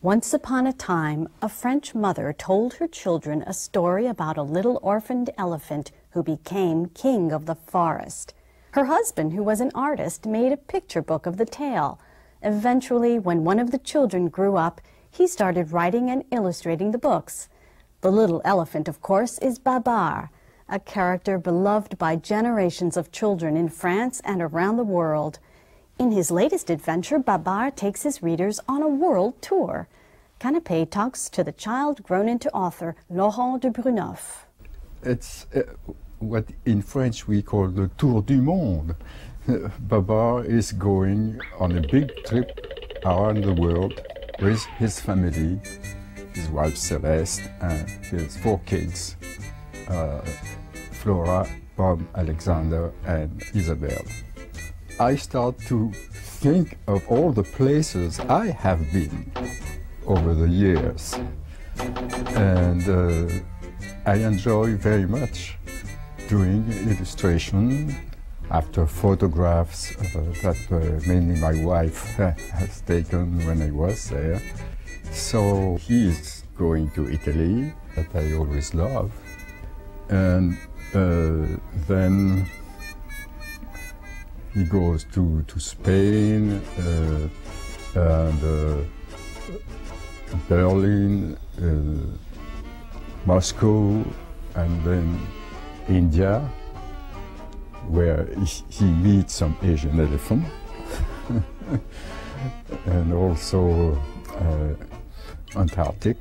Once upon a time, a French mother told her children a story about a little orphaned elephant who became king of the forest. Her husband, who was an artist, made a picture book of the tale. Eventually, when one of the children grew up, he started writing and illustrating the books. The little elephant, of course, is Babar, a character beloved by generations of children in France and around the world. In his latest adventure, Babar takes his readers on a world tour. Canape talks to the child grown into author, Laurent de Bruneuf. It's what in French we call the Tour du Monde. Babar is going on a big trip around the world with his family, his wife Celeste, and his 4 kids, Flora, Bob, Alexander, and Isabel. I start to think of all the places I have been over the years, and I enjoy very much doing illustration after photographs that mainly my wife has taken when I was there. So he is going to Italy, that I always love, and then he goes to Spain and Berlin, Moscow, and then India, where he meets some Asian elephant, and also Antarctic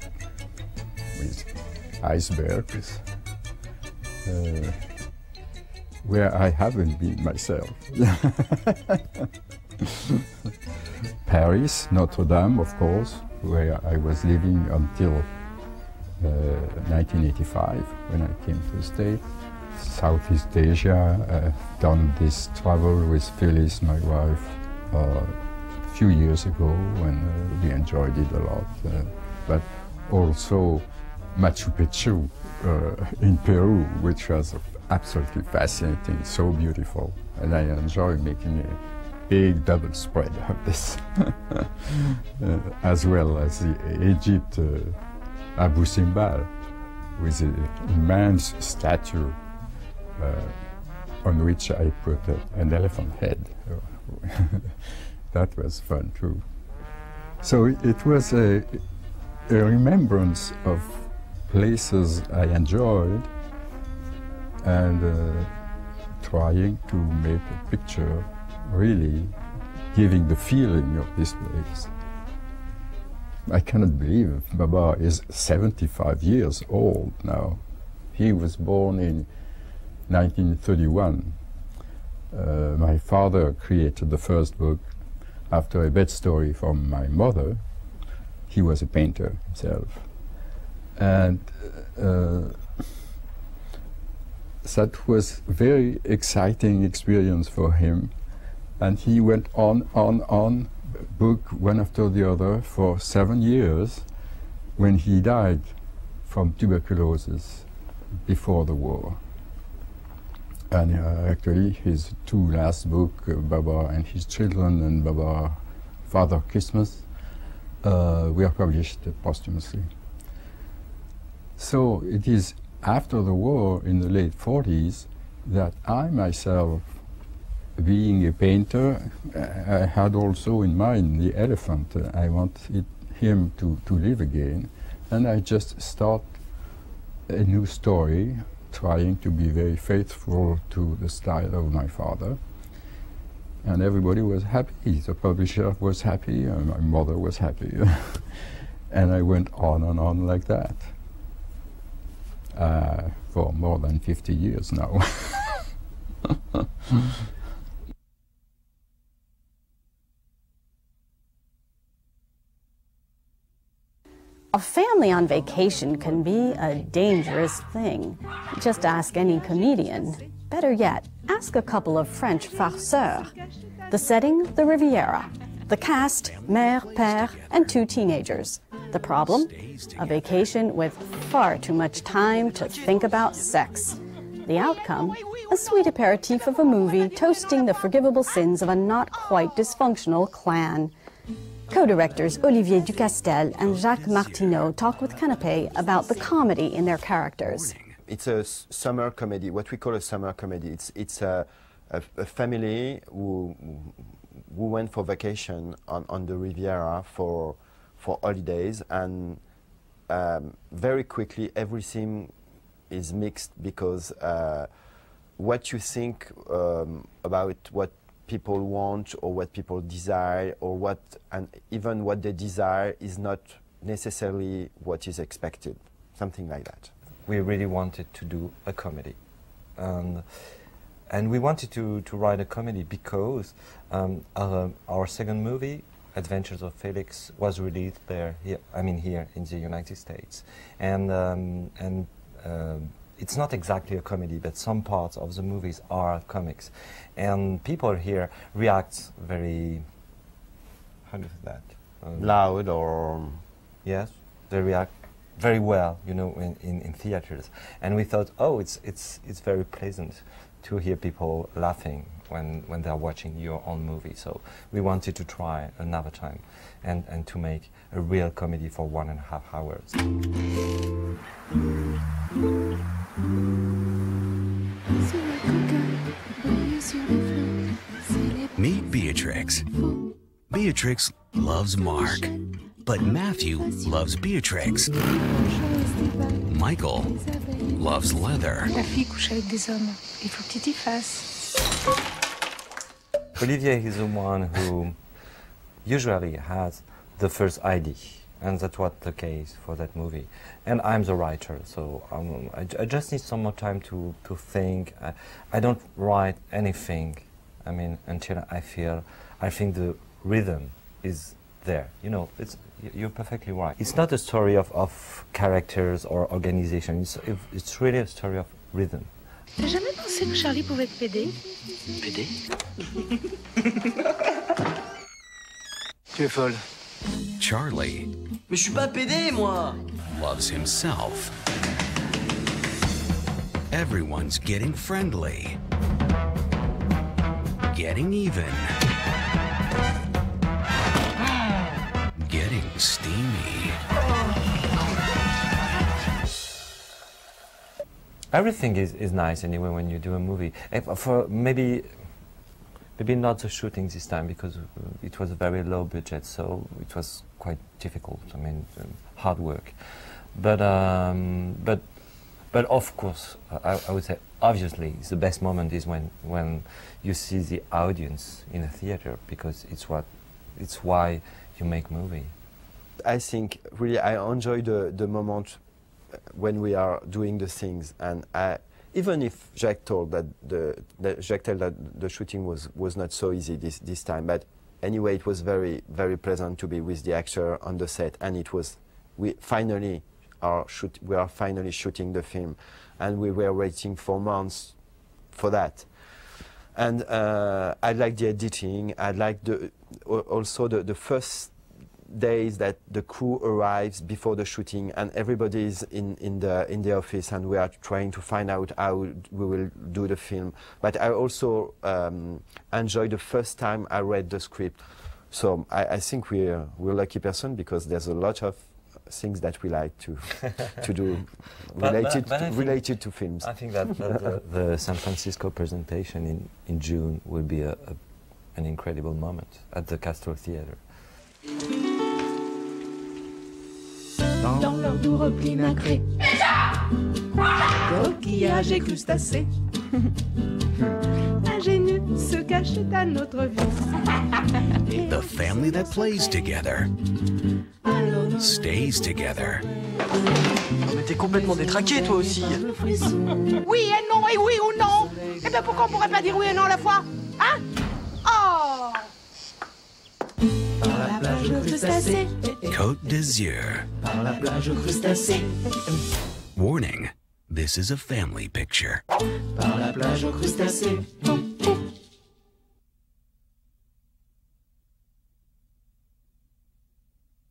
with icebergs, where I haven't been myself. Paris, Notre Dame, of course, where I was living until 1985, when I came to the States. Southeast Asia, done this travel with Phyllis, my wife, a few years ago, when we enjoyed it a lot. But also Machu Picchu in Peru, which was absolutely fascinating, so beautiful. And I enjoy making a big double spread of this, as well as Egypt, Abu Simbel, with an immense statue on which I put an elephant head. That was fun too. So it was a remembrance of places I enjoyed, and trying to make a picture really giving the feeling of this place. I cannot believe Babar is 75 years old now. He was born in 1931. My father created the first book after a bed story from my mother. He was a painter himself. And that was a very exciting experience for him. And he went on, book one after the other for 7 years, when he died from tuberculosis before the war. And actually his 2 last books, Babar and His Children and Babar Father Christmas, were published posthumously. So it is after the war in the late 40s that I myself, being a painter, I had also in mind the elephant. I wanted him to live again, and I just start a new story, trying to be very faithful to the style of my father. And everybody was happy. The publisher was happy, and my mother was happy. And I went on like that for more than 50 years now. A family on vacation can be a dangerous thing. Just ask any comedian. Better yet, ask a couple of French farceurs. The setting, the Riviera. The cast, mère, père, and 2 teenagers. The problem? A vacation with far too much time to think about sex. The outcome? A sweet aperitif of a movie toasting the forgivable sins of a not quite dysfunctional clan. Co-directors Olivier Ducastel and Jacques Martineau talk with Canape about the comedy in their characters. It's a summer comedy, what we call a summer comedy. It's a family who went for vacation on the Riviera for holidays, and very quickly everything is mixed because what you think about what people want or what people desire or and even what they desire is not necessarily what is expected, something like that. We really wanted to do a comedy, and we wanted to write a comedy because our second movie, Adventures of Felix, was released here in the United States, and it's not exactly a comedy, but some parts of the movies are comics, and people here react very, how do you say that? Loud or... Yes, they react very well, you know, in theaters, and we thought, oh, it's very pleasant to hear people laughing when they're watching your own movie. So we wanted to try another time and to make a real comedy for 1.5 hours. Meet Beatrix. Beatrix loves Mark, but Matthew loves Beatrix. Michael loves leather. La fille couche avec des hommes. Il faut que tu t'y fasses. Olivier is the one who usually has the first idea, and that's what the case for that movie. And I'm the writer, so I just need some more time to think. I don't write anything, I mean, until I think the rhythm is there. You know, you're perfectly right. It's not a story of characters or organization. It's really a story of rhythm. T'as jamais pensé que Charlie pouvait te péder? Pédé? Tu es folle. Charlie. Mais je suis pas pédé, moi! Loves himself. Everyone's getting friendly. Getting even. Getting steamy. Everything is nice anyway when you do a movie. For maybe not the shooting this time because it was a very low budget, so it was quite difficult. I mean, hard work. But of course, I would say obviously the best moment is when you see the audience in a theater, because it's why you make movie. I think really I enjoy the moment when we are doing the things, and even if Jacques told that the shooting was not so easy this time, but anyway it was very, very pleasant to be with the actor on the set, and we are finally shooting the film, and we were waiting for months for that. And I like the editing. I like also the first days that the crew arrives before the shooting, and everybody is in the office, and we are trying to find out how we will do the film. But I also enjoy the first time I read the script. So I think we're a lucky person, because there's a lot of things that we like to do related to films. I think that the San Francisco presentation in June will be an incredible moment at the Castro Theatre. Dans leur doux repli nacré, coquillages et crustacés, ingénu se cache à notre vie. The family that plays together stays together. Mais t'es complètement détraqué, toi aussi. Oui et non, et oui ou non. Eh bien pourquoi on pourrait pas dire oui et non à la fois? Hein? Oh! Par la plage crustacée. Côte d'Azur. Par la plage crustacée. Warning, this is a family picture. Par la plage crustacée.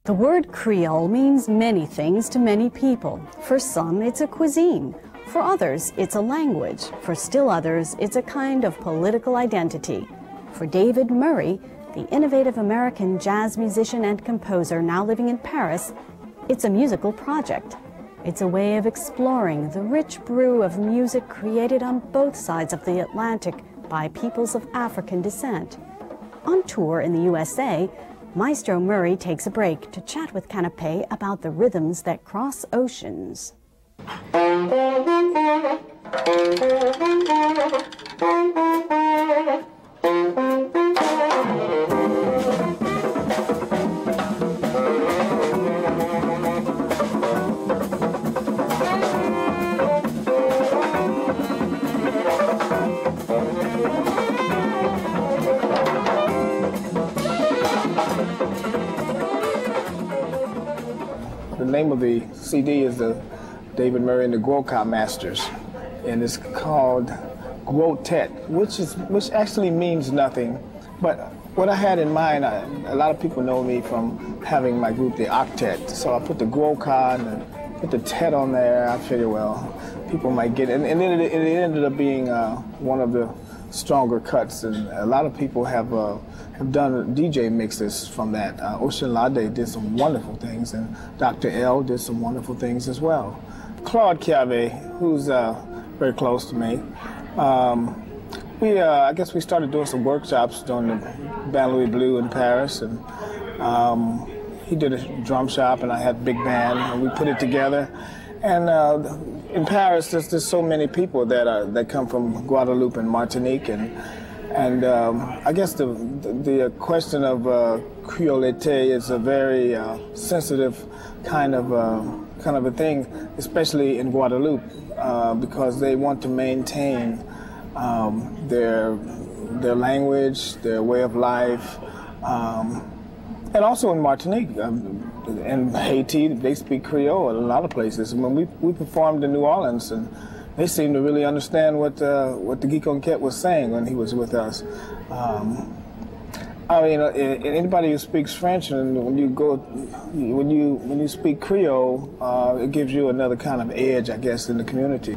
The word Creole means many things to many people. For some, it's a cuisine. For others, it's a language. For still others, it's a kind of political identity. For David Murray, the innovative American jazz musician and composer now living in Paris, it's a musical project. It's a way of exploring the rich brew of music created on both sides of the Atlantic by peoples of African descent. On tour in the USA, Maestro Murray takes a break to chat with Canape about the rhythms that cross oceans. The name of the CD is the David Murray and the Guoka Masters, and it's called Guotet, which actually means nothing. But what I had in mind, a lot of people know me from having my group, the Octet. So I put the Guoka and put the Tet on there. I figure, well, people might get it. And then it ended up being one of the stronger cuts, and a lot of people have done DJ mixes from that. Ocean Lade did some wonderful things, and Dr. L did some wonderful things as well. Claude Chiave, who's very close to me, I guess we started doing some workshops during the Bain Louis Bleu in Paris, and he did a drum shop, and I had a big band, and we put it together. And in Paris, there's so many people that come from Guadeloupe and Martinique, and I guess the question of Creolite is a very sensitive kind of a thing, especially in Guadeloupe, because they want to maintain their language, their way of life, and also in Martinique and Haiti, they speak Creole in a lot of places. When we performed in New Orleans, and they seemed to really understand what the Guy Conquête was saying when he was with us. I mean, anybody who speaks French, and when you speak Creole, it gives you another kind of edge, I guess, in the community.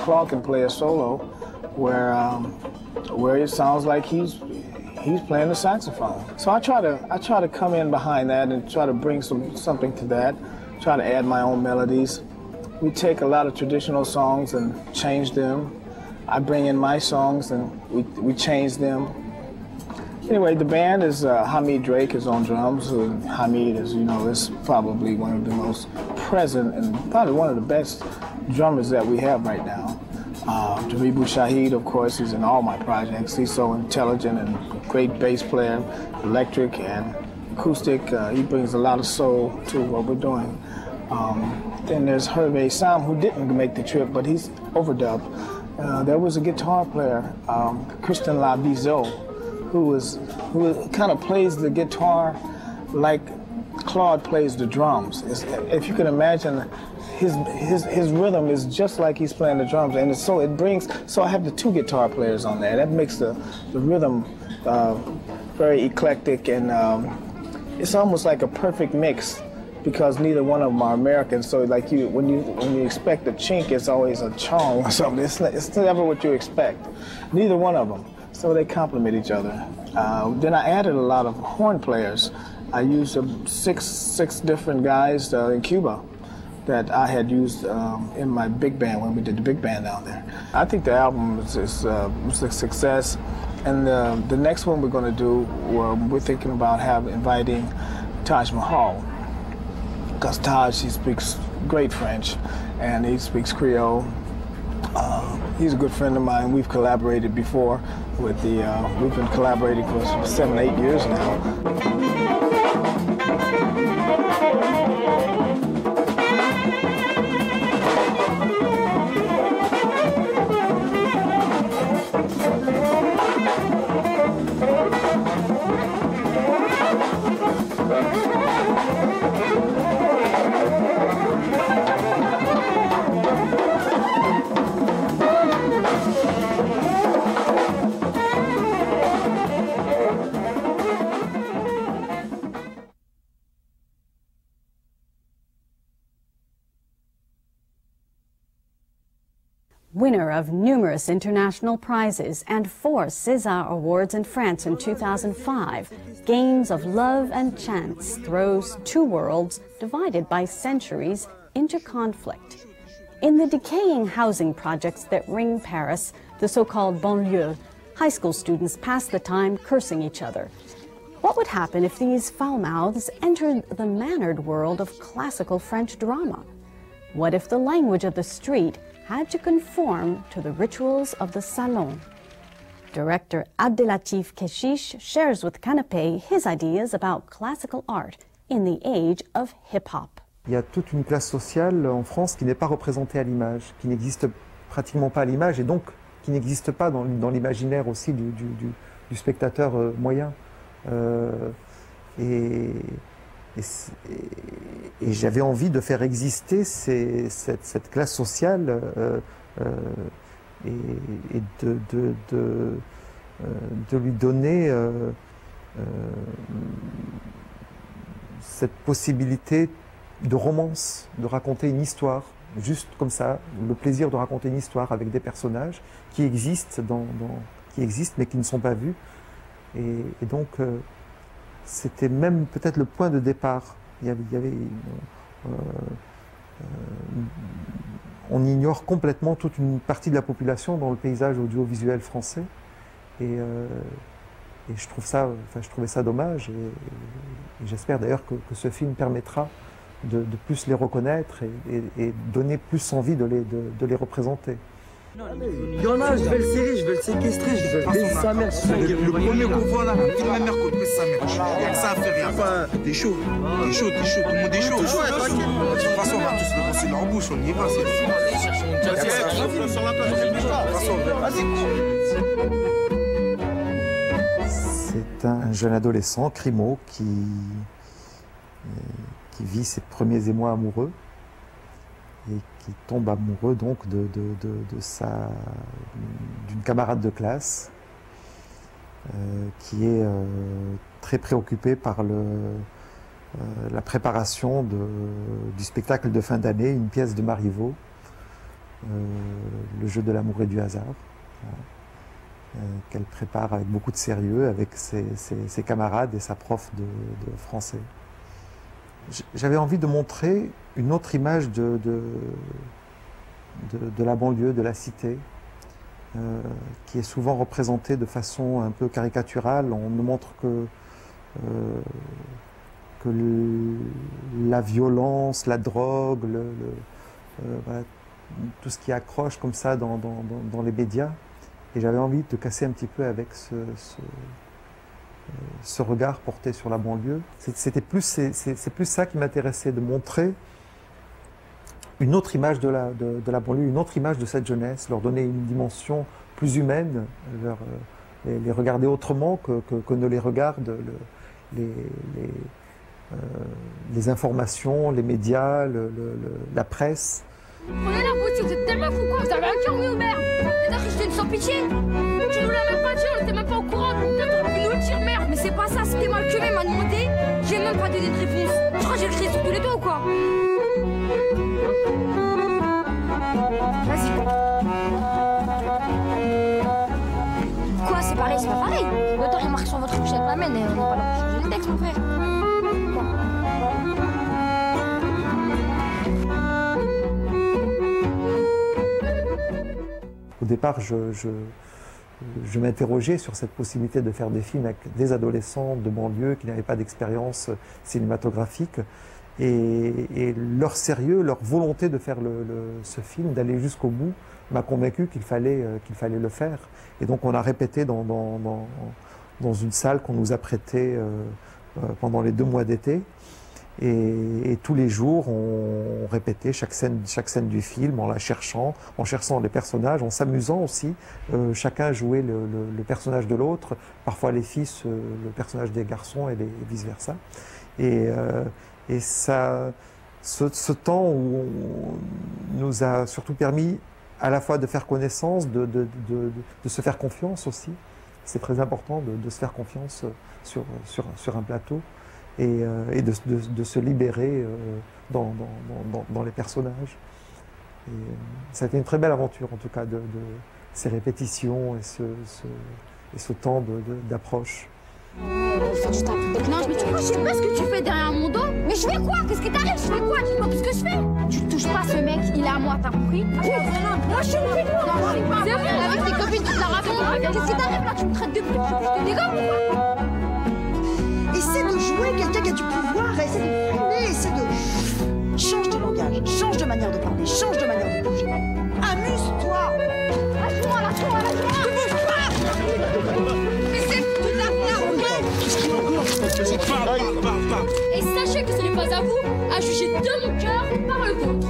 Claude can play a solo where it sounds like he's playing the saxophone. So I try to come in behind that and try to bring something to that, try to add my own melodies. We take a lot of traditional songs and change them. I bring in my songs and we change them. Anyway, the band is Hamid Drake is on drums, and Hamid, as you know, is probably one of the most present and probably one of the best drummers that we have right now. Jaribu Shahid, of course, is in all my projects. He's so intelligent and great bass player, electric and acoustic. He brings a lot of soul to what we're doing. Then there's Hervé Sam, who didn't make the trip, but he's overdubbed. There was a guitar player, Christian Labizeau, who kind of plays the guitar like Claude plays the drums. If you can imagine, his rhythm is just like he's playing the drums, and so I have the two guitar players on there. That makes the rhythm very eclectic, and it's almost like a perfect mix, because neither one of them are American. So like when you expect a chink, it's always a chong or something. It's never what you expect. Neither one of them. So they complement each other. Then I added a lot of horn players. I used six different guys in Cuba that I had used in my big band when we did the big band down there. I think the album was a success, and the next one we're going to do, we're thinking about inviting Taj Mahal, because Taj, he speaks great French and he speaks Creole. He's a good friend of mine. We've collaborated before with we've been collaborating for 7-8 years now. winner of numerous international prizes and 4 César Awards in France in 2005, Games of Love and Chance throws 2 worlds divided by centuries into conflict. In the decaying housing projects that ring Paris, the so-called banlieue, high school students pass the time cursing each other. What would happen if these foul mouths entered the mannered world of classical French drama? What if the language of the street had to conform to the rituals of the salon? Director Abdelatif Keshish shares with Canape his ideas about classical art in the age of hip-hop. Il y a toute une classe sociale en France qui n'est pas représentée à l'image, qui n'existe pratiquement pas à l'image et donc qui n'existe pas dans l'imaginaire aussi du spectateur moyen. Et j'avais envie de faire exister cette classe sociale et de lui donner cette possibilité de romance, de raconter une histoire, juste comme ça, le plaisir de raconter une histoire avec des personnages qui existent, mais qui ne sont pas vus. Et donc, c'était même peut-être le point de départ. On ignore complètement toute une partie de la population dans le paysage audiovisuel français. Et je trouvais ça dommage. Et j'espère d'ailleurs que ce film permettra de plus les reconnaître et donner plus envie de les représenter. Il y en a, je vais le serrer, je vais le séquestrer, je vais le baiser sa mère. Le premier qu'on voit là, toute ma mère qu'on baisse sa mère. Il y a que ça à faire, rien. T'es chaud, tout le monde est chaud. De toute façon, on va tous le lancer dans la bouche, on y va. C'est un jeune adolescent, Crimo, qui vit ses premiers émois amoureux et qui tombe amoureux donc d'une camarade de classe qui est très préoccupée par la préparation du spectacle de fin d'année, une pièce de Marivaux, Le jeu de l'amour et du hasard, qu'elle prépare avec beaucoup de sérieux avec ses camarades et sa prof de français. J'avais envie de montrer une autre image de la banlieue, de la cité, qui est souvent représentée de façon un peu caricaturale. On ne montre que la violence, la drogue, voilà, tout ce qui accroche comme ça dans les médias. Et j'avais envie de casser un petit peu avec ce regard porté sur la banlieue. C'est plus ça qui m'intéressait, de montrer une autre image de la banlieue, une autre image de cette jeunesse, leur donner une dimension plus humaine, les regarder autrement que ne les regardent les informations, les médias, la presse. Prenez la boutique, vous êtes tellement fous quoi, vous avez un cœur, oui ou merde? Mais t'as j'étais une sans pitié? Tu nous l'as même pas dit, on était même pas au courant, t'aurais pu nous le dire, merde. Mais c'est pas ça, c'était mal que m'a demandé, j'ai même pas donné de réponse. Je crois que j'ai le crié sur tous les doigts ou quoi? Vas-y. Quoi, c'est pareil, c'est pas pareil. L'auteur il marque sur votre couche avec la mienne et on n'est pas là pour changer le texte, mon frère. Au départ, je m'interrogeais sur cette possibilité de faire des films avec des adolescents de banlieue qui n'avaient pas d'expérience cinématographique. Et leur sérieux, leur volonté de faire ce film, d'aller jusqu'au bout, m'a convaincu qu'il fallait le faire. Et donc on a répété dans une salle qu'on nous a prêtée pendant les 2 mois d'été. Et tous les jours, on répétait chaque scène du film en cherchant les personnages, en s'amusant aussi. Chacun jouait le personnage de l'autre, parfois les filles le personnage des garçons et vice-versa. Et ça, ce temps nous a surtout permis à la fois de faire connaissance, de se faire confiance aussi. C'est très important de se faire confiance sur un plateau. Et de se libérer dans les personnages. Ça a été une très belle aventure, en tout cas, de ces répétitions et ce temps d'approche. Tu tapes des clinches, mais tu vois, je sais pas ce que tu fais derrière mon dos. Mais je fais quoi? Qu'est-ce qui t'arrive? Je fais quoi? Dis-moi tout ce que je fais. Tu touches pas ce mec, il est à moi, t'as compris? Moi je suis une fille. Non, c'est pas. C'est vrai, avec tes copines, tu te la racontes. Qu'est-ce qui t'arrive là? Tu me traites de pute, tu te dégomme ou quoi? Essaie de jouer quelqu'un qui a du pouvoir, essaie de freiner, essaie de. Change de langage, change de manière de parler, change de manière de bouger. Amuse-toi. Lâche-moi, lâche-moi, lâche-moi. Ne bouge pas. Mais c'est toute la Et sachez que ce n'est pas à vous à juger de mon cœur par le vôtre.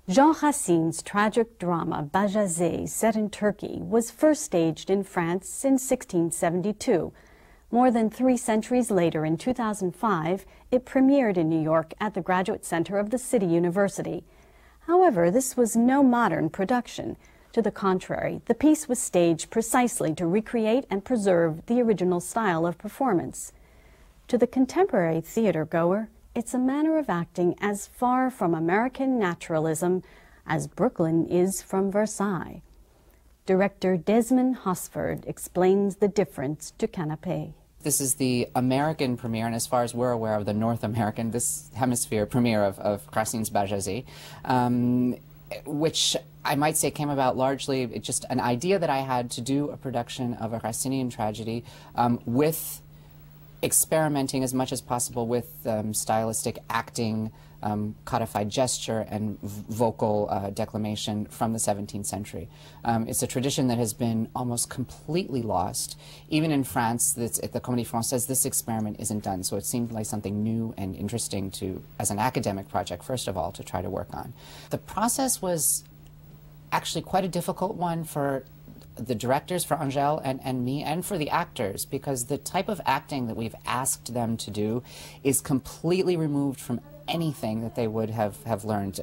Jean Racine's tragic drama Bajazet, set in Turkey, was first staged in France in 1672. More than 3 centuries later, in 2005, it premiered in New York at the Graduate Center of the City University. However, this was no modern production. To the contrary, the piece was staged precisely to recreate and preserve the original style of performance. To the contemporary theater goer, it's a manner of acting as far from American naturalism as Brooklyn is from Versailles. Director Desmond Hosford explains the difference to Canape. This is the American premiere, and as far as we're aware of, the North American, this hemisphere premiere of Racine's Bajazet, which I might say came about largely just an idea that I had to do a production of a Racinian tragedy with experimenting as much as possible with stylistic acting, codified gesture, and vocal declamation from the 17th century. It's a tradition that has been almost completely lost. Even in France, at the Comédie Française, this experiment isn't done, so it seemed like something new and interesting to, as an academic project, first of all, to try to work on. The process was actually quite a difficult one for the directors, for Angèle and me, and for the actors, because the type of acting that we've asked them to do is completely removed from anything that they would have learned.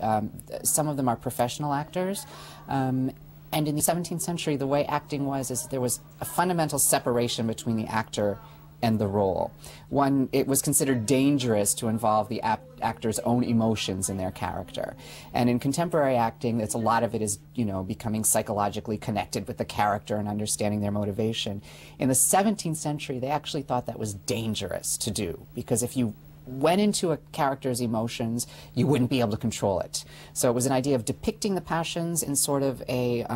Some of them are professional actors, and in the 17th century, the way acting was is there was a fundamental separation between the actor and the role. One, it was considered dangerous to involve the actor's own emotions in their character. And in contemporary acting, a lot of it is, you know, becoming psychologically connected with the character and understanding their motivation. In the 17th century, they actually thought that was dangerous to do, because if you went into a character's emotions, you wouldn't be able to control it. So it was an idea of depicting the passions in sort of a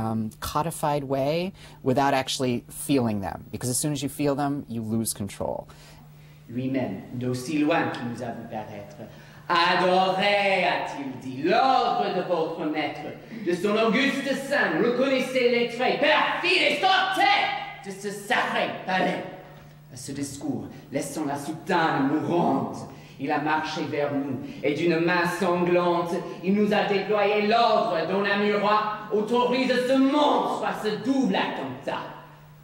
codified way without actually feeling them, because as soon as you feel them, you lose control. Lui-même, d'aussi loin qu'il nous a vu paraître, adorait, a-t-il dit, l'ordre de votre maître, de son auguste sein, reconnaissez les traits perfides et sortez de ce sacré palais. À ce discours, laissant la soutane mourante, il a marché vers nous, et d'une main sanglante, il nous a déployé l'ordre dont la roi autorise ce monstre à ce double attentat.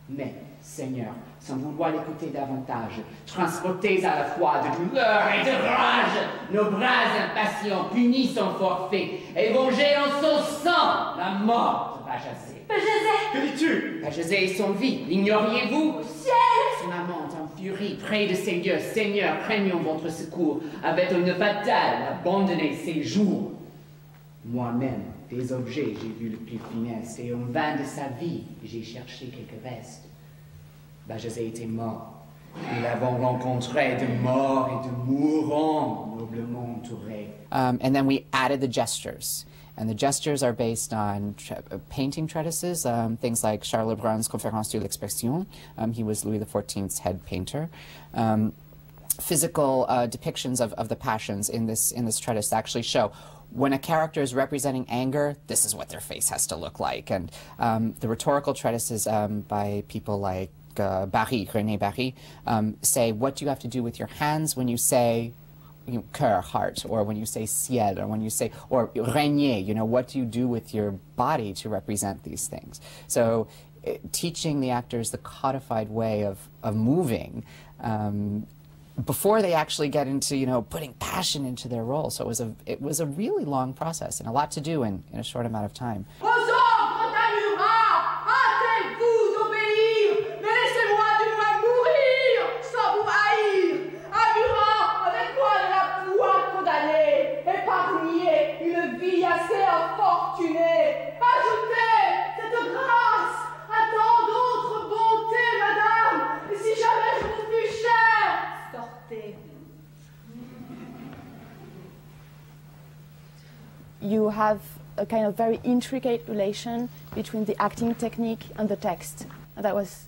Mais, Seigneur, sans vouloir l'écouter davantage, transportés à la fois de douleur et de rage, nos bras impatients punissent son forfait et vengés en son sang la mort de Bajazet. Bajazet! Que dis-tu? Bajazet est son vie, l'ignoriez-vous? Ciel! Son amant en furie près de ses lieux, Seigneur, craignons votre secours, avait une fatale abandonné ses jours. Moi-même, des objets j'ai vu le plus funeste, et en vain de sa vie, j'ai cherché quelques restes. Bajazet était mort. Nous l'avons rencontré de mort et de mourants, noblement entouré. And then we added the gestures. And the gestures are based on painting treatises, things like Charles Lebrun's Conférence sur l'expression. He was Louis XIV's head painter. Physical depictions of the passions in this treatise actually show when a character is representing anger, this is what their face has to look like. And the rhetorical treatises by people like René Barry, say, what do you have to do with your hands when you say, cœur, heart, or when you say ciel, or when you say, or régner, you know, what do you do with your body to represent these things? So teaching the actors the codified way of moving before they actually get into, you know, putting passion into their role. So it was a really long process and a lot to do in a short amount of time. You have a kind of very intricate relation between the acting technique and the text. And that was,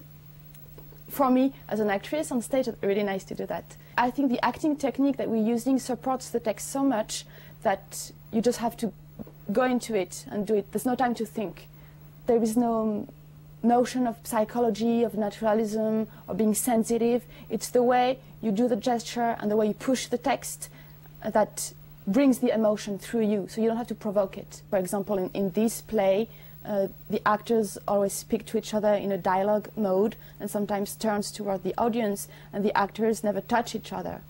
for me, as an actress on stage, really nice to do that. I think the acting technique that we're using supports the text so much that you just have to go into it and do it. There's no time to think. There is no notion of psychology, of naturalism, or being sensitive. It's the way you do the gesture and the way you push the text that brings the emotion through you, so you don't have to provoke it. For example, in this play, the actors always speak to each other in a dialogue mode and sometimes turns toward the audience, and the actors never touch each other.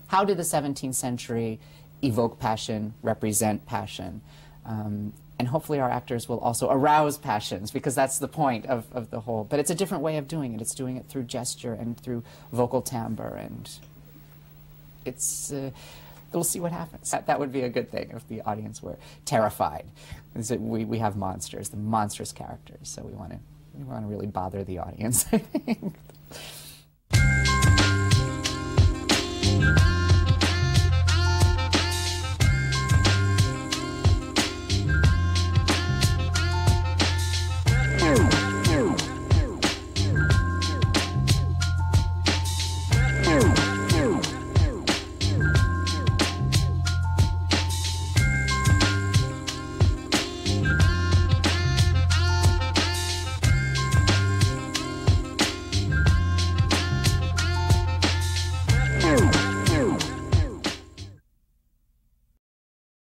How did the 17th century evoke passion, represent passion? And hopefully our actors will also arouse passions, because that's the point of the whole. But it's a different way of doing it. It's doing it through gesture and through vocal timbre, and it's... we'll see what happens. That would be a good thing if the audience were terrified. We have monsters, the monstrous characters, so we want to really bother the audience, I think.